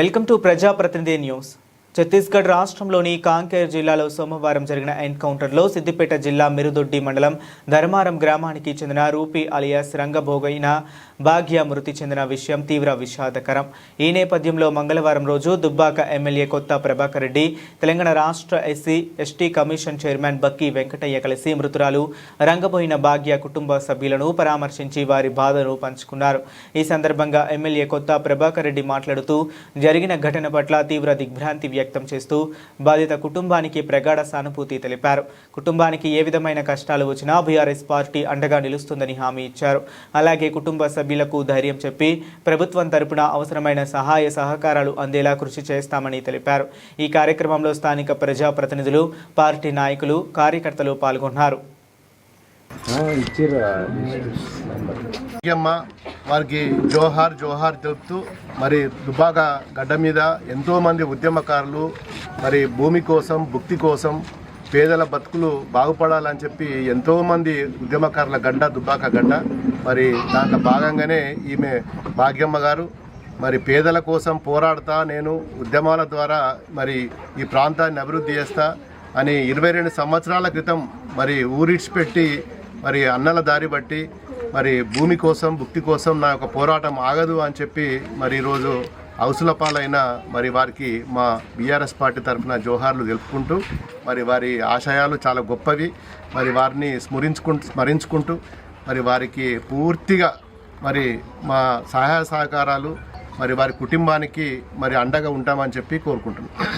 Welcome to ప్రజాప్రతినిధి news. Chhattisgarh రాష్ట్రంలోని కాంకేర్ జిల్లాలో సోమవారం జరిగిన ఎన్కౌంటర్లో సిద్దిపేట జిల్లా మిరుదొడ్డి మండలం ధర్మారం గ్రామానికి చెందిన రూపీ అలియాస్ రంగభోగైన భాగ్య మృతి చెందిన విషయం తీవ్ర విషాదకరం. ఈ నేపథ్యంలో మంగళవారం రోజు దుబ్బాక ఎమ్మెల్యే కొత్త ప్రభాకర్ రెడ్డి, తెలంగాణ రాష్ట్ర ఎస్సీ ఎస్టీ కమిషన్ చైర్మన్ బక్కి వెంకటయ్య కలిసి మృతురాలు రంగబోయిన భాగ్య కుటుంబ సభ్యులను పరామర్శించి వారి బాధను పంచుకున్నారు. ఈ సందర్భంగా ఎమ్మెల్యే కొత్త ప్రభాకర్ రెడ్డి మాట్లాడుతూ జరిగిన ఘటన పట్ల తీవ్ర దిగ్భ్రాంతి వ్యక్తం చేస్తూ బాధిత కుటుంబానికి ప్రగాఢ సానుభూతి తెలిపారు. కుటుంబానికి ఏ విధమైన కష్టాలు వచ్చినా బీఆర్ఎస్ పార్టీ అండగా నిలుస్తుందని హామీ ఇచ్చారు. అలాగే కుటుంబ సభ్యులకు ధైర్యం చెప్పి ప్రభుత్వం తరపున అవసరమైన సహాయ సహకారాలు అందేలా కృషి చేస్తామని తెలిపారు. ఈ కార్యక్రమంలో స్థానిక ప్రజాప్రతినిధులు, పార్టీ నాయకులు, కార్యకర్తలు పాల్గొన్నారు. వారికి జోహార్ జోహార్ తెలుపుతూ మరి దుబ్బాక గడ్డ మీద ఎంతోమంది ఉద్యమకారులు మరి భూమి కోసం, భుక్తి కోసం, పేదల బతుకులు బాగుపడాలని చెప్పి ఎంతోమంది ఉద్యమకారుల గడ్డ దుబ్బాక గడ్డ. మరి దాంట్లో భాగంగానే ఈమె భాగ్యమ్మ గారు మరి పేదల కోసం పోరాడుతా, నేను ఉద్యమాల ద్వారా మరి ఈ ప్రాంతాన్ని అభివృద్ధి చేస్తా అని 22 సంవత్సరాల క్రితం మరి ఊరిడ్చిపెట్టి మరి అన్నల దారి బట్టి మరి భూమి కోసం, భుక్తి కోసం నా యొక్క పోరాటం ఆగదు అని చెప్పి మరి ఈరోజు హౌసుల పాలైన మరి వారికి మా బీఆర్ఎస్ పార్టీ తరఫున జోహార్లు తెలుపుకుంటూ మరి వారి ఆశయాలు చాలా గొప్పవి. మరి వారిని స్మరించుకుంటూ మరి వారికి పూర్తిగా మరి మా సహాయ సహకారాలు మరి వారి కుటుంబానికి మరి అండగా ఉంటామని చెప్పి కోరుకుంటున్నాం.